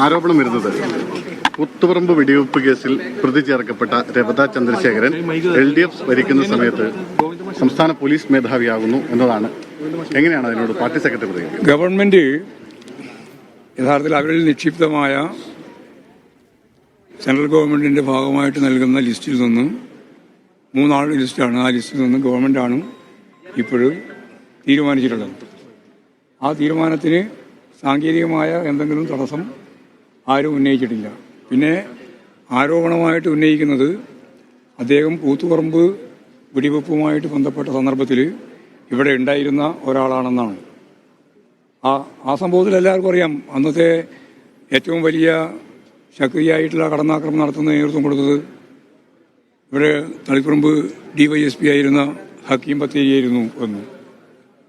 ആരോപണം വരുന്നത് കൂത്തുപറമ്പ് വെടിവെപ്പ് കേസിൽ പ്രതി ചേർക്കപ്പെട്ട രവത ചന്ദ്രശേഖരൻ LDF ഭരിക്കുന്ന സമയത്ത് സംസ്ഥാന പോലീസ് മേധാവിയാകുന്നു എന്നതാണ്. എങ്ങനെയാണ് അതിനോട് പാർട്ടി സെക്രട്ടറി പറയുന്നത്? ഗവൺമെന്റ് യഥാർത്ഥത്തിൽ അവരിൽ നിക്ഷിപ്തമായ സെൻട്രൽ ഗവൺമെന്റിന്റെ ഭാഗമായിട്ട് നൽകുന്ന ലിസ്റ്റിൽ നിന്ന് 3 ആളുടെ ലിസ്റ്റാണ്. ആ ലിസ്റ്റിൽ നിന്ന് ഗവൺമെന്റാണ് ഇപ്പോഴും തീരുമാനിച്ചിട്ടുള്ളത്. ആ തീരുമാനത്തിന് സാങ്കേതികമായ എന്തെങ്കിലും തടസ്സം ആരും ഉന്നയിച്ചിട്ടില്ല. പിന്നെ ആരോപണമായിട്ട് ഉന്നയിക്കുന്നത് അദ്ദേഹം കൂത്തുപറമ്പ് വെടിവെപ്പുമായിട്ട് ബന്ധപ്പെട്ട സന്ദർഭത്തിൽ ഇവിടെ ഉണ്ടായിരുന്ന ഒരാളാണെന്നാണ്. ആ സംഭവത്തിൽ എല്ലാവർക്കും അറിയാം. അന്നത്തെ ഏറ്റവും വലിയ ശക്തിയായിട്ടുള്ള കടന്നാക്രമണം നടത്തുന്ന നേതൃത്വം കൊടുത്തത് ഇവിടെ തളിപ്പറമ്പ് DYSP ആയിരുന്ന ഹക്കീം ബത്തേരിയായിരുന്നു എന്ന്.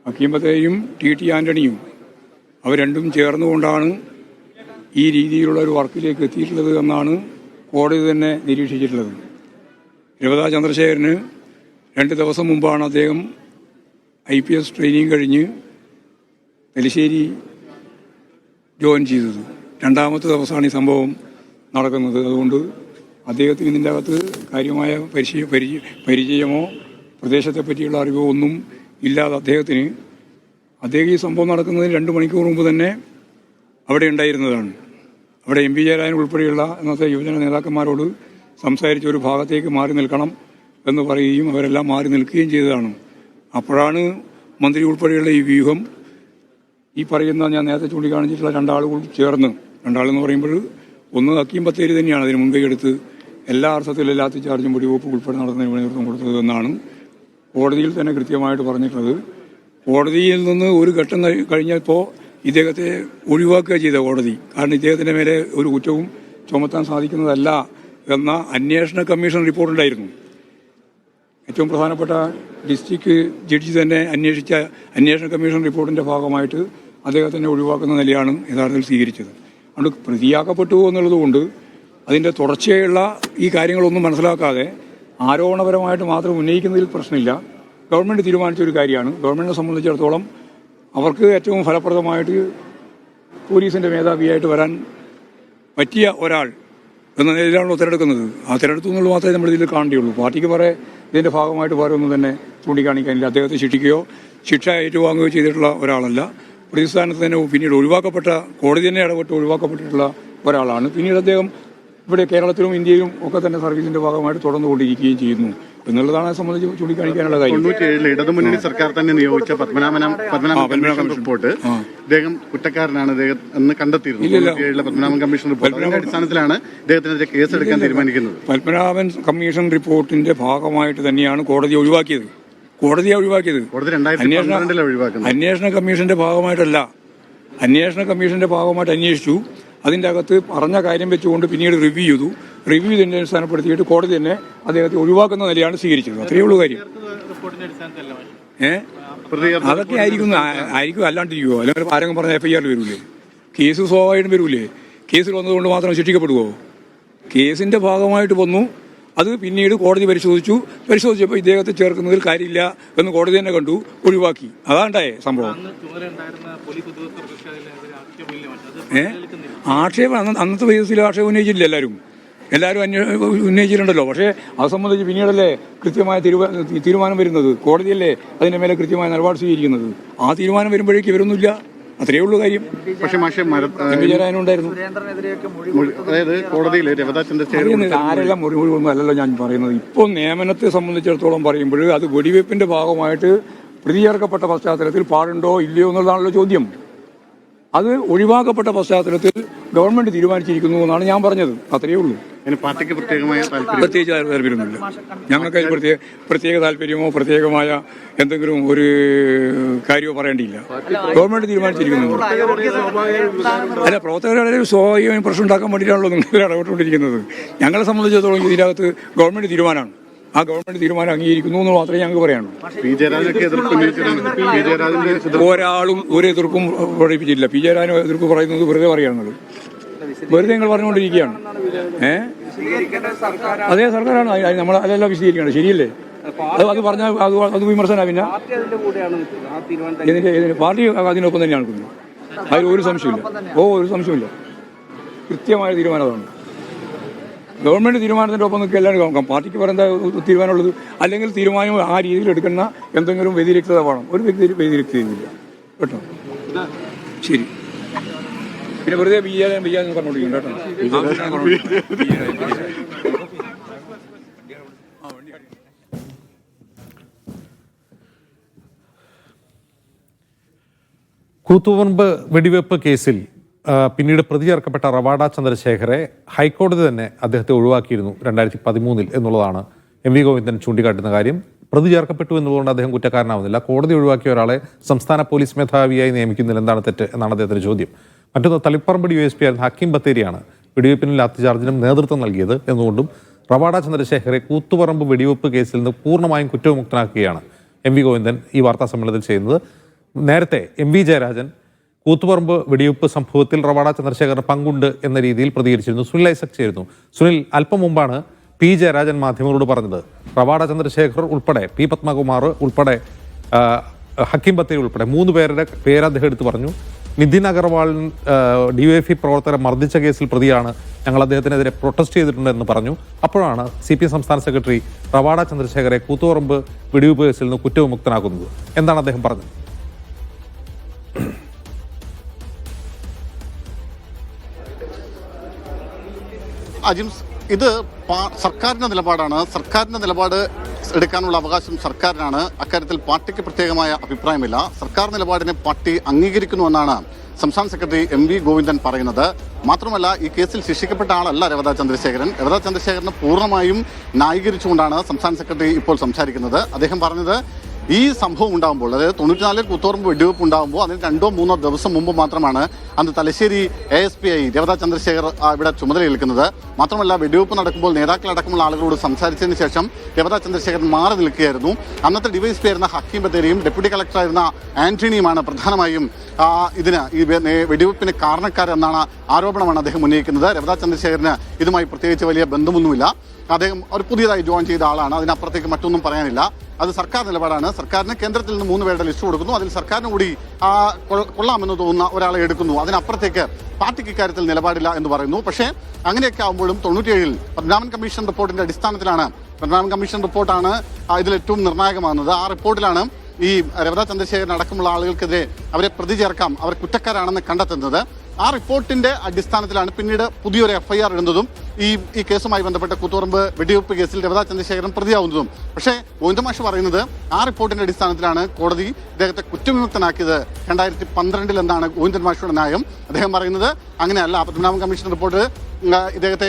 ഹക്കീം ബത്തേരിയും TT ആന്റണിയും അവർ രണ്ടും ചേർന്നുകൊണ്ടാണ് ഈ രീതിയിലുള്ള ഒരു വർക്കിലേക്ക് എത്തിയിട്ടുള്ളത് എന്നാണ് കോടതി തന്നെ നിരീക്ഷിച്ചിട്ടുള്ളത്. രവത ചന്ദ്രശേഖരന് 2 ദിവസം മുമ്പാണ് അദ്ദേഹം IPS ട്രെയിനിങ് കഴിഞ്ഞ് തലശ്ശേരി ജോയിൻ ചെയ്തത്. 2ാമത്തെ ദിവസമാണ് ഈ സംഭവം നടക്കുന്നത്. അതുകൊണ്ട് അദ്ദേഹത്തിന് ഇതിൻ്റെ അകത്ത് കാര്യമായ പരിചയമോ പ്രദേശത്തെ പറ്റിയുള്ള അറിവോ ഒന്നും ഇല്ലാതെ അദ്ദേഹം ഈ സംഭവം നടക്കുന്നതിന് 2 മണിക്കൂർ മുമ്പ് തന്നെ അവിടെ ഉണ്ടായിരുന്നതാണ്. അവിടെ MP ജയരാജൻ ഉൾപ്പെടെയുള്ള ഇന്നത്തെ യുവജന നേതാക്കന്മാരോട് സംസാരിച്ച് ഒരു ഭാഗത്തേക്ക് മാറി നിൽക്കണം എന്ന് പറയുകയും അവരെല്ലാം മാറി നിൽക്കുകയും ചെയ്തതാണ്. അപ്പോഴാണ് മന്ത്രി ഉൾപ്പെടെയുള്ള ഈ വ്യൂഹം ഈ പറയുന്ന ഞാൻ നേരത്തെ ചൂണ്ടിക്കാണിച്ചിട്ടുള്ള 2 ആളുകൾ ചേർന്ന്, 2 ആളെന്ന് പറയുമ്പോൾ ഒന്ന് ഹക്കീം ബത്തേരി തന്നെയാണ് അതിന് മുൻകൈ എടുത്ത് എല്ലാ അർത്ഥത്തിലും ലാത്തി ചാർജും വെടിവെപ്പ് ഉൾപ്പെടെ നടത്തുന്നതിന് നേതൃത്വം കൊടുത്തത് എന്നാണ് കോടതിയിൽ തന്നെ കൃത്യമായിട്ട് പറഞ്ഞിട്ടുള്ളത്. കോടതിയിൽ നിന്ന് ഒരു ഘട്ടം കഴിഞ്ഞപ്പോൾ ഇദ്ദേഹത്തെ ഒഴിവാക്കുക ചെയ്ത കോടതി. കാരണം ഇദ്ദേഹത്തിൻ്റെ മേലെ ഒരു കുറ്റവും ചുമത്താൻ സാധിക്കുന്നതല്ല എന്ന അന്വേഷണ കമ്മീഷൻ റിപ്പോർട്ടുണ്ടായിരുന്നു. ഏറ്റവും പ്രധാനപ്പെട്ട ഡിസ്ട്രിക്ട് ജഡ്ജി തന്നെ അന്വേഷിച്ച അന്വേഷണ കമ്മീഷൻ റിപ്പോർട്ടിൻ്റെ ഭാഗമായിട്ട് അദ്ദേഹത്തിനെ ഒഴിവാക്കുന്ന നിലയാണ് യഥാർത്ഥത്തിൽ സ്വീകരിച്ചത്. അതുകൊണ്ട് പ്രതിയാക്കപ്പെട്ടു എന്നുള്ളതുകൊണ്ട് അതിൻ്റെ തുടർച്ചയുള്ള ഈ കാര്യങ്ങളൊന്നും മനസ്സിലാക്കാതെ ആരോപണപരമായിട്ട് മാത്രം ഉന്നയിക്കുന്നതിൽ പ്രശ്നമില്ല. ഗവൺമെൻറ് തീരുമാനിച്ച ഒരു കാര്യമാണ്. ഗവൺമെൻറ്റിനെ സംബന്ധിച്ചിടത്തോളം അവർക്ക് ഏറ്റവും ഫലപ്രദമായിട്ട് പോലീസിൻ്റെ മേധാവിയായിട്ട് വരാൻ പറ്റിയ ഒരാൾ എന്ന നിലയിലാണല്ലോ തിരഞ്ഞെടുക്കുന്നത്. ആ തിരഞ്ഞെടുത്തു എന്നുള്ളത് മാത്രമേ നമ്മൾ ഇതിൽ കാണേണ്ടിയുള്ളൂ. പാർട്ടിക്ക് പറയെ ഇതിൻ്റെ ഭാഗമായിട്ട് വേറെ ഒന്നും തന്നെ ചൂണ്ടിക്കാണിക്കാനില്ല. അദ്ദേഹത്തെ ശിക്ഷിക്കുകയോ ശിക്ഷ ഏറ്റുവാങ്ങുകയോ ചെയ്തിട്ടുള്ള ഒരാളല്ല. പ്രതിസ്ഥാനത്ത് തന്നെ പിന്നീട് ഒഴിവാക്കപ്പെട്ട, കോടതി തന്നെ ഇടപെട്ട് ഒഴിവാക്കപ്പെട്ടിട്ടുള്ള ഒരാളാണ്. പിന്നീട് അദ്ദേഹം ഇവിടെ കേരളത്തിലും ഇന്ത്യയിലും ഒക്കെ തന്നെ സർവീസിന്റെ ഭാഗമായിട്ട് തുടർന്നുകൊണ്ടിരിക്കുകയും ചെയ്യുന്നു എന്നുള്ളതാണ് സംബന്ധിച്ച് ചൂണ്ടിക്കാണിക്കാനുള്ള കാര്യം. 97 ഇടതുമുന്നണി സർക്കാർ തന്നെ നിയോഗിച്ച പത്മനാഭൻ റിപ്പോർട്ട് അദ്ദേഹം കുറ്റക്കാരനാണ് എന്ന് കണ്ടെത്തിയിരുന്നു. പത്മനാഭൻ കമ്മീഷൻ റിപ്പോർട്ടിന്റെ അടിസ്ഥാനത്തിലാണ് ഇദ്ദേഹത്തിനെതിരെ കേസെടുക്കാൻ തീരുമാനിക്കുന്നത്. പത്മനാഭൻ കമ്മീഷൻ റിപ്പോർട്ടിന്റെ ഭാഗമായിട്ട് തന്നെയാണ് കോടതിയെ ഒഴിവാക്കിയത്. അന്വേഷണ കമ്മീഷന്റെ ഭാഗമായിട്ടല്ല. അന്വേഷണ കമ്മീഷന്റെ ഭാഗമായിട്ട് അന്വേഷിച്ചു. അതിൻ്റെ അകത്ത് പറഞ്ഞ കാര്യം വെച്ചുകൊണ്ട് പിന്നീട് റിവ്യൂ ചെയ്തതിനെ അടിസ്ഥാനപ്പെടുത്തിയിട്ട് കോടതി തന്നെ അദ്ദേഹത്തെ ഒഴിവാക്കുന്ന നിലയാണ് സ്വീകരിച്ചത്. അത്രയേ ഉള്ളൂ കാര്യം. അതൊക്കെ ആയിരിക്കും അല്ലാണ്ടിരിക്കുമോ? അല്ലെങ്കിൽ ആരെങ്കിലും പറഞ്ഞ FIR വരൂലേ? കേസ് സ്വാഭാവികമായിട്ടും വരൂലേ? കേസിൽ വന്നതുകൊണ്ട് മാത്രം ശിക്ഷിക്കപ്പെടുമോ? കേസിന്റെ ഭാഗമായിട്ട് വന്നു. അത് പിന്നീട് കോടതി പരിശോധിച്ചപ്പോൾ ഇദ്ദേഹത്തെ ചേർക്കുന്നതിൽ കാര്യമില്ല എന്ന് കോടതി തന്നെ കണ്ടു, ഒഴിവാക്കി. അതാണ്ടായേ സംഭവം. ആക്ഷേപം അന്നത്തെ കേസിൽ ആക്ഷേപം ഉന്നയിച്ചില്ല. എല്ലാവരും ഉന്നയിച്ചിട്ടുണ്ടല്ലോ. പക്ഷേ അത് സംബന്ധിച്ച് പിന്നീടല്ലേ കൃത്യമായ തീരുമാനം വരുന്നത്. കോടതിയല്ലേ അതിന്റെ മേലെ കൃത്യമായ നിലപാട് സ്വീകരിക്കുന്നത്. ആ തീരുമാനം വരുമ്പോഴേക്ക് ഇവരൊന്നുമില്ല. അത്രയേ ഉള്ളൂ കാര്യം. പക്ഷേ വിചാരാനുണ്ടായിരുന്നു. ആരെല്ലാം മുറിവൊന്നും അല്ലല്ലോ ഞാൻ പറയുന്നത്. ഇപ്പോൾ നിയമനത്തെ സംബന്ധിച്ചിടത്തോളം പറയുമ്പോൾ അത് വെടിവെപ്പിന്റെ ഭാഗമായിട്ട് പ്രതി ചേർക്കപ്പെട്ട പശ്ചാത്തലത്തിൽ പാടുണ്ടോ ഇല്ലയോ എന്നുള്ളതാണല്ലോ ചോദ്യം. അത് ഒഴിവാക്കപ്പെട്ട പശ്ചാത്തലത്തിൽ ഗവൺമെന്റ് തീരുമാനിച്ചിരിക്കുന്നു എന്നാണ് ഞാൻ പറഞ്ഞത്. അത്രയേ ഉള്ളൂ. പാർട്ടിക്ക് പ്രത്യേകിച്ച് താല്പര്യമൊന്നുമില്ല. ഞങ്ങൾക്ക് പ്രത്യേക താല്പര്യമോ പ്രത്യേകമായ എന്തെങ്കിലും ഒരു കാര്യമോ പറയേണ്ടിയില്ല. ഗവൺമെന്റ് തീരുമാനിച്ചിരിക്കുന്നു. അല്ല, പ്രവർത്തകരുടെ സ്വാഭാവികമായും പ്രശ്നം ഉണ്ടാക്കാൻ വേണ്ടിയിട്ടാണല്ലോ നിങ്ങൾ ഇടപെട്ടുകൊണ്ടിരിക്കുന്നത്. ഞങ്ങളെ സംബന്ധിച്ചിടത്തോളം ഇതിനകത്ത് ഗവൺമെന്റ് തീരുമാനമാണ്. ആ ഗവൺമെന്റ് തീരുമാനം അംഗീകരിക്കുന്നു എന്ന് മാത്രമേ ഞങ്ങൾക്ക് പറയാനുള്ളൂ. ഒരാളും ഒരു എതിർപ്പും പ്രകടിപ്പിച്ചില്ല. പി ജയരാജൻ എതിർപ്പ് പറയുന്നത് വെറുതെ പറയുന്നത്, വെറുതെ നിങ്ങൾ പറഞ്ഞുകൊണ്ടിരിക്കുകയാണ്. അതേ സർക്കാരാണ് നമ്മൾ അതെല്ലാം വിശദീകരിക്കണം. ശരിയല്ലേ? അത് പറഞ്ഞാൽ അത് വിമർശന. പിന്നെ പാർട്ടി അതിനൊപ്പം തന്നെയാണ് നിൽക്കുന്നത്. അതിൽ ഒരു സംശയമില്ല. ഒരു സംശയമില്ല. കൃത്യമായ തീരുമാനം അതാണ്. ഗവൺമെൻറ് തീരുമാനത്തിൻ്റെ ഒപ്പം നിൽക്കുക എല്ലാവരും നോക്കാം. പാർട്ടിക്ക് പറയുന്ന തീരുമാനമുള്ളത് അല്ലെങ്കിൽ തീരുമാനം ആ രീതിയിൽ എടുക്കുന്ന എന്തെങ്കിലും വ്യതിരിക്തത വേണം. ഒരു വ്യതിരിക്തതയില്ല കേട്ടോ. ശരി, പിന്നെ വെറുതെ ബിയ്യാന്ന് പറഞ്ഞോണ്ടിരിക്കും കേട്ടോ. കൂത്തുപറമ്പ് വെടിവെപ്പ് കേസിൽ പിന്നീട് പ്രതി ചേർക്കപ്പെട്ട റവാഡ ചന്ദ്രശേഖരെ ഹൈക്കോടതി തന്നെ അദ്ദേഹത്തെ ഒഴിവാക്കിയിരുന്നു 2013 എന്നുള്ളതാണ് എം വി ഗോവിന്ദൻ ചൂണ്ടിക്കാട്ടുന്ന കാര്യം. പ്രതി ചേർക്കപ്പെട്ടു എന്നുള്ളതുകൊണ്ട് അദ്ദേഹം കുറ്റക്കാരനാവുന്നില്ല. കോടതി ഒഴിവാക്കിയ ഒരാളെ സംസ്ഥാന പോലീസ് മേധാവിയായി നിയമിക്കുന്നതിൽ എന്താണ് തെറ്റ് എന്നാണ് അദ്ദേഹത്തിന്റെ ചോദ്യം. മറ്റൊന്ന്, തളിപ്പറമ്പ് DYSP ആയിരുന്ന ഹക്കീം ബത്തേരിയാണ് വെടിവെപ്പിനും ലാത്തിചാർജിനും നേതൃത്വം നൽകിയത് എന്നുകൊണ്ടും റവാഡ ചന്ദ്രശേഖരെ കൂത്തുപറമ്പ് വെടിവെപ്പ് കേസിൽ നിന്ന് പൂർണ്ണമായും കുറ്റവിമുക്തനാക്കുകയാണ് എം വി ഗോവിന്ദൻ ഈ വാർത്താ സമ്മേളനത്തിൽ ചെയ്യുന്നത്. നേരത്തെ MV ജയരാജൻ കൂത്തുപറമ്പ് വെടിവെപ്പ് സംഭവത്തിൽ റവാഡ ചന്ദ്രശേഖറിന് പങ്കുണ്ട് എന്ന രീതിയിൽ പ്രതികരിച്ചിരുന്നു. സുനിൽ ഐസക് ചേരുന്നു. സുനിൽ, അല്പം മുമ്പാണ് P ജയരാജൻ മാധ്യമങ്ങളോട് പറഞ്ഞത് റവാഡ ചന്ദ്രശേഖർ ഉൾപ്പെടെ P പത്മകുമാർ ഉൾപ്പെടെ ഹക്കീം ബത്തേരി ഉൾപ്പെടെ 3 പേരുടെ പേര് അദ്ദേഹം എടുത്ത് പറഞ്ഞു. നിതിൻ അഗർവാൾ DYFI പ്രവർത്തകരെ മർദ്ദിച്ച കേസിൽ പ്രതിയാണ്, ഞങ്ങൾ അദ്ദേഹത്തിനെതിരെ പ്രൊട്ടസ്റ്റ് ചെയ്തിട്ടുണ്ടെന്ന് പറഞ്ഞു. അപ്പോഴാണ് CPM സംസ്ഥാന സെക്രട്ടറി റവാഡ ചന്ദ്രശേഖരെ കൂത്തുപറമ്പ് വെടിവെപ്പ് കേസിൽ നിന്ന് കുറ്റവിമുക്തനാക്കുന്നത്. എന്താണ് അദ്ദേഹം പറഞ്ഞത്? അജിംസ്, ഇത് സർക്കാരിന്റെ നിലപാടാണ്. സർക്കാരിന്റെ നിലപാട് എടുക്കാനുള്ള അവകാശം സർക്കാരിനാണ്. അക്കാര്യത്തിൽ പാർട്ടിക്ക് പ്രത്യേകമായ അഭിപ്രായമില്ല. സർക്കാർ നിലപാടിനെ പാർട്ടി അംഗീകരിക്കുന്നുവെന്നാണ് സംസ്ഥാന സെക്രട്ടറി MV ഗോവിന്ദൻ പറയുന്നത്. മാത്രമല്ല, ഈ കേസിൽ ശിക്ഷിക്കപ്പെട്ട ആളല്ല രവത ചന്ദ്രശേഖരൻ. രവത ചന്ദ്രശേഖരനെ പൂർണ്ണമായും ന്യായീകരിച്ചുകൊണ്ടാണ് സംസ്ഥാന സെക്രട്ടറി ഇപ്പോൾ സംസാരിക്കുന്നത്. അദ്ദേഹം പറഞ്ഞത് ഈ സംഭവം ഉണ്ടാകുമ്പോൾ, അതായത് 94 കൂത്തുപറമ്പ് വെടിവെപ്പ് ഉണ്ടാകുമ്പോൾ അതിന് 2-3 ദിവസം മുമ്പ് മാത്രമാണ് അന്ന് തലശ്ശേരി ASP ആയി രവത ചന്ദ്രശേഖർ ഇവിടെ ചുമതലയേൽക്കുന്നത്. മാത്രമല്ല, വെടിവെപ്പ് നടക്കുമ്പോൾ നേതാക്കളടക്കമുള്ള ആളുകളോട് സംസാരിച്ചതിന് ശേഷം രവത ചന്ദ്രശേഖരൻ മാറി നിൽക്കുകയായിരുന്നു. അന്നത്തെ DYSP ആയിരുന്ന ഹക്കീം ബത്തേരിയും ഡെപ്യൂട്ടി കളക്ടറായിരുന്ന ആന്റണിയുമാണ് പ്രധാനമായും ഈ വെടിവെപ്പിന് കാരണക്കാരെന്നാണ് ആരോപണമാണ് അദ്ദേഹം ഉന്നയിക്കുന്നത്. രവത ചന്ദ്രശേഖരന് ഇതുമായി പ്രത്യേകിച്ച് വലിയ ബന്ധമൊന്നുമില്ല. അദ്ദേഹം ഒരു പുതിയതായി ജോയിൻ ചെയ്ത ആളാണ്. അതിനപ്പുറത്തേക്ക് മറ്റൊന്നും പറയാനില്ല. അത് സർക്കാർ നിലപാടാണ്. സർക്കാരിന് കേന്ദ്രത്തിൽ നിന്ന് 3 പേരുടെ ലിസ്റ്റ് കൊടുക്കുന്നു. അതിൽ സർക്കാരിന് കൂടി കൊള്ളാമെന്ന് തോന്നുന്ന ഒരാളെ എടുക്കുന്നു. അതിനപ്പുറത്തേക്ക് പാർട്ടിക്ക് ഇക്കാര്യത്തിൽ നിലപാടില്ല എന്ന് പറയുന്നു. പക്ഷേ അങ്ങനെയൊക്കെ ആകുമ്പോഴും 97 പത്മനാഭൻ കമ്മീഷൻ റിപ്പോർട്ടിന്റെ അടിസ്ഥാനത്തിലാണ്, പത്മനാഭൻ കമ്മീഷൻ റിപ്പോർട്ടാണ് ഇതിൽ ഏറ്റവും നിർണായകമാകുന്നത്. ആ റിപ്പോർട്ടിലാണ് ഈ രവത ചന്ദ്രശേഖരൻ അടക്കമുള്ള ആളുകൾക്കെതിരെ അവരെ പ്രതി ചേർക്കാം, അവർ കുറ്റക്കാരാണെന്ന് കണ്ടെത്തുന്നത്. ആ റിപ്പോർട്ടിന്റെ അടിസ്ഥാനത്തിലാണ് പിന്നീട് പുതിയൊരു FIR ഇടുന്നതും ഈ കേസുമായി ബന്ധപ്പെട്ട കൂത്തുപറമ്പ് വെടിവെപ്പ് കേസിൽ രവത ചന്ദ്രശേഖരൻ പ്രതിയാവുന്നതും. പക്ഷേ ഗോവിന്ദ മാഷ് പറയുന്നത് ആ റിപ്പോർട്ടിന്റെ അടിസ്ഥാനത്തിലാണ് കോടതി ഇദ്ദേഹത്തെ കുറ്റവിമുക്തനാക്കിയത് 2012 എന്നാണ് ഗോവിന്ദൻ മാഷുടെ ന്യായം. അദ്ദേഹം പറയുന്നത് അങ്ങനെയല്ല. പത്മനാഭൻ കമ്മീഷൻ റിപ്പോർട്ട് ഇദ്ദേഹത്തെ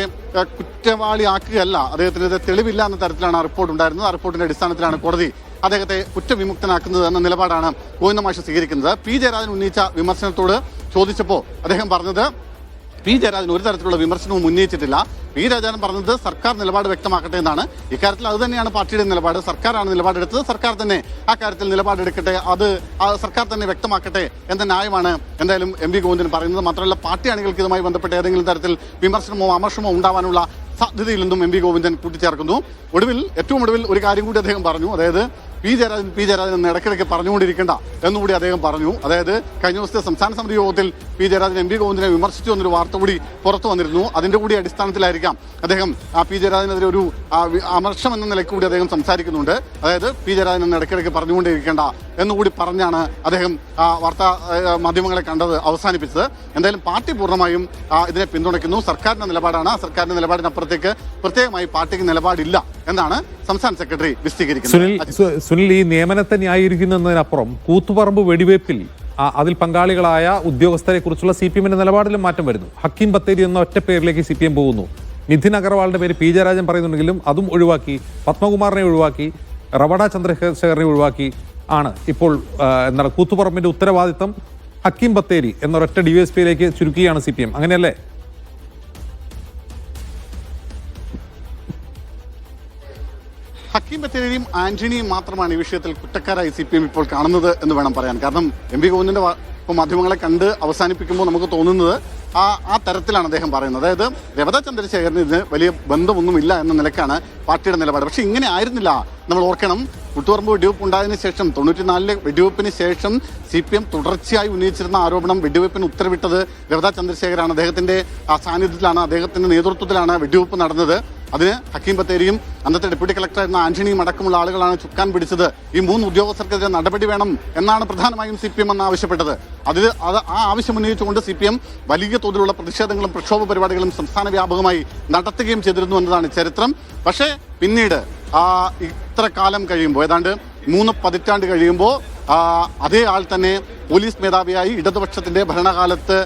കുറ്റവാളിയാക്കുകയല്ല, അദ്ദേഹത്തിനെതിരെ തെളിവില്ല എന്ന തരത്തിലാണ് ആ റിപ്പോർട്ട് ഉണ്ടായിരുന്നത്. ആ റിപ്പോർട്ടിന്റെ അടിസ്ഥാനത്തിലാണ് കോടതി അദ്ദേഹത്തെ കുറ്റവിമുക്തനാക്കുന്നത് എന്ന നിലപാടാണ് ഗോവിന്ദ മാഷ് സ്വീകരിക്കുന്നത്. P ജയരാജൻ ഉന്നയിച്ച വിമർശനത്തോട് ചോദിച്ചപ്പോൾ അദ്ദേഹം പറഞ്ഞത് P ജയരാജൻ ഒരു തരത്തിലുള്ള വിമർശനവും ഉന്നയിച്ചിട്ടില്ല. P രാജാൻ പറഞ്ഞത് സർക്കാർ നിലപാട് വ്യക്തമാക്കട്ടെ എന്നാണ്. ഇക്കാര്യത്തിൽ അത് തന്നെയാണ് പാർട്ടിയുടെ നിലപാട്. സർക്കാരാണ് നിലപാടെടുത്തത്, സർക്കാർ തന്നെ ആ കാര്യത്തിൽ നിലപാടെടുക്കട്ടെ, അത് സർക്കാർ തന്നെ വ്യക്തമാക്കട്ടെ എന്ന ന്യായമാണ് എന്തായാലും MV ഗോവിന്ദൻ പറയുന്നത്. മാത്രമല്ല, പാർട്ടി അണികൾക്ക് ഇതുമായി ബന്ധപ്പെട്ട് ഏതെങ്കിലും തരത്തിൽ വിമർശനമോ അമർഷമോ ഉണ്ടാവാനുള്ള സാധ്യതയില്ലെന്നും MV ഗോവിന്ദൻ കൂട്ടിച്ചേർക്കുന്നു. ഏറ്റവും ഒടുവിൽ ഒരു കാര്യം കൂടി അദ്ദേഹം പറഞ്ഞു. അതായത് P ജയരാജൻ എന്ന് ഇടയ്ക്കിടയ്ക്ക് പറഞ്ഞുകൊണ്ടിരിക്കേണ്ട എന്നുകൂടി അദ്ദേഹം പറഞ്ഞു. അതായത് കഴിഞ്ഞ ദിവസത്തെ സംസ്ഥാന സമിതി യോഗത്തിൽ P ജയരാജൻ MV ഗോവിന്ദനെ വിമർശിച്ചു എന്നൊരു വാർത്ത കൂടി പുറത്തു വന്നിരുന്നു. അതിന്റെ കൂടി അടിസ്ഥാനത്തിലായിരിക്കാം അദ്ദേഹം P ജയരാജനെതിരെ ഒരു അമർഷം എന്ന നിലയ്ക്ക് കൂടി അദ്ദേഹം സംസാരിക്കുന്നുണ്ട്. അതായത് P ജയരാജൻ എന്ന് ഇടയ്ക്കിടയ്ക്ക് പറഞ്ഞുകൊണ്ടിരിക്കേണ്ട എന്നുകൂടി പറഞ്ഞാണ് അദ്ദേഹം വാർത്താ മാധ്യമങ്ങളെ കണ്ടത് അവസാനിപ്പിച്ചത്. എന്തായാലും പാർട്ടി പൂർണ്ണമായും ഇതിനെ പിന്തുണയ്ക്കുന്നു. സർക്കാരിന്റെ നിലപാടാണ്. സർക്കാരിന്റെ നിലപാടിനപ്പുറത്തേക്ക് പ്രത്യേകമായി പാർട്ടിക്ക് നിലപാടില്ല എന്നാണ് സംസ്ഥാന സെക്രട്ടറി വിശദീകരിക്കുന്നത്. സുനിൽ, ഈ നിയമനത്തെ ന്യായീകരിക്കുന്നതിനപ്പുറം കൂത്തുപറമ്പ് വെടിവയ്പിൽ അതിൽ പങ്കാളികളായ ഉദ്യോഗസ്ഥരെ കുറിച്ചുള്ള CPMന്റെ നിലപാടിലും മാറ്റം വരുന്നു. ഹക്കീം ബത്തേരി എന്ന ഒറ്റ പേരിലേക്ക് CPM പോകുന്നു. നിതിൻ അഗർവാളിന്റെ പേര് P ജയരാജൻ പറയുന്നുണ്ടെങ്കിലും അതും ഒഴിവാക്കി, പത്മകുമാറിനെ ഒഴിവാക്കി, റവാഡ ചന്ദ്രശേഖരനെ ഒഴിവാക്കി ആണ് ഇപ്പോൾ എന്താണ് കൂത്തുപറമ്പിന്റെ ഉത്തരവാദിത്തം ഹക്കീം ബത്തേരി എന്നൊരൊറ്റ DYSPയിലേക്ക് ചുരുക്കുകയാണ് CPM. അങ്ങനെയല്ലേ? ഹക്കീം ബത്തേരിയും ആന്റണിയും മാത്രമാണ് ഈ വിഷയത്തിൽ കുറ്റക്കാരായി CPM ഇപ്പോൾ കാണുന്നത് എന്ന് വേണം പറയാൻ. കാരണം MV ഗോവിന്ദന്റെ മാധ്യമങ്ങളെ കണ്ട് അവസാനിപ്പിക്കുമ്പോൾ നമുക്ക് തോന്നുന്നത് ആ തരത്തിലാണ് അദ്ദേഹം പറയുന്നത്. അതായത് രവത ചന്ദ്രശേഖരന് ഇതിന് വലിയ ബന്ധമൊന്നുമില്ല എന്ന നിലക്കാണ് പാർട്ടിയുടെ നിലപാട്. പക്ഷെ ഇങ്ങനെ ആയിരുന്നില്ല. നമ്മൾ ഓർക്കണം, കൂത്തുപറമ്പ് വെടിവെപ്പ് ഉണ്ടായതിനു ശേഷം 94-ലെ വെടിവെപ്പിന് ശേഷം CPM തുടർച്ചയായി ഉന്നയിച്ചിരുന്ന ആരോപണം വെടിവെപ്പിന് ഉത്തരവിട്ടത് രവതാ ചന്ദ്രശേഖരാണ്. അദ്ദേഹത്തിന്റെ സാന്നിധ്യത്തിലാണ്, അദ്ദേഹത്തിന്റെ നേതൃത്വത്തിലാണ് വെടിവെപ്പ് നടന്നത്. അതിന് ഹക്കീം ബത്തേരിയും അന്നത്തെ ഡെപ്യൂട്ടി കളക്ടറായിരുന്ന ആന്റണിയും അടക്കമുള്ള ആളുകളാണ് ചുക്കാൻ പിടിച്ചത്. ഈ 3 ഉദ്യോഗസ്ഥർക്കെതിരെ നടപടി വേണം എന്നാണ് പ്രധാനമായും CPM അന്ന് ആവശ്യപ്പെട്ടത്. ആ ആവശ്യം ഉന്നയിച്ചുകൊണ്ട് CPM വലിയ തോതിലുള്ള പ്രതിഷേധങ്ങളും പ്രക്ഷോഭ പരിപാടികളും സംസ്ഥാന വ്യാപകമായി നടത്തുകയും ചെയ്തിരുന്നു എന്നതാണ് ചരിത്രം. പക്ഷേ പിന്നീട് ഇത്ര കാലം കഴിയുമ്പോൾ, ഏതാണ്ട് 3 പതിറ്റാണ്ട് കഴിയുമ്പോൾ, അതേ ആൾ തന്നെ പോലീസ് മേധാവിയായി ഇടതുപക്ഷത്തിന്റെ ഭരണകാലത്ത്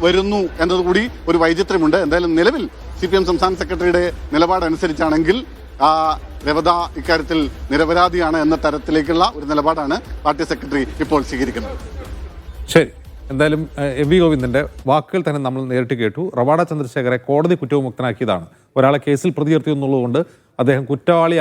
വരുന്നു എന്നതുകൂടി ഒരു വൈചിത്ര്യമുണ്ട്. എന്തായാലും നിലവിൽ CPM സംസ്ഥാന സെക്രട്ടറിയുടെ നിലപാടനുസരിച്ചാണെങ്കിൽ രവത ഇക്കാര്യത്തിൽ നിരപരാധിയാണ് എന്ന തരത്തിലേക്കുള്ള ഒരു നിലപാടാണ് പാർട്ടി സെക്രട്ടറി ഇപ്പോൾ സ്വീകരിക്കുന്നത്. ശരി, എന്തായാലും MV ഗോവിന്ദന്റെ വാക്കുകൾ തന്നെ നമ്മൾ നേരിട്ട് കേട്ടു. റവാഡ ചന്ദ്രശേഖരെ കോടതി കുറ്റവിമുക്തനാക്കിയതാണ്. ഒരാളെ കേസിൽ പ്രതി ചേർത്തു എന്നുള്ളതുകൊണ്ട് അദ്ദേഹം കുറ്റവാളി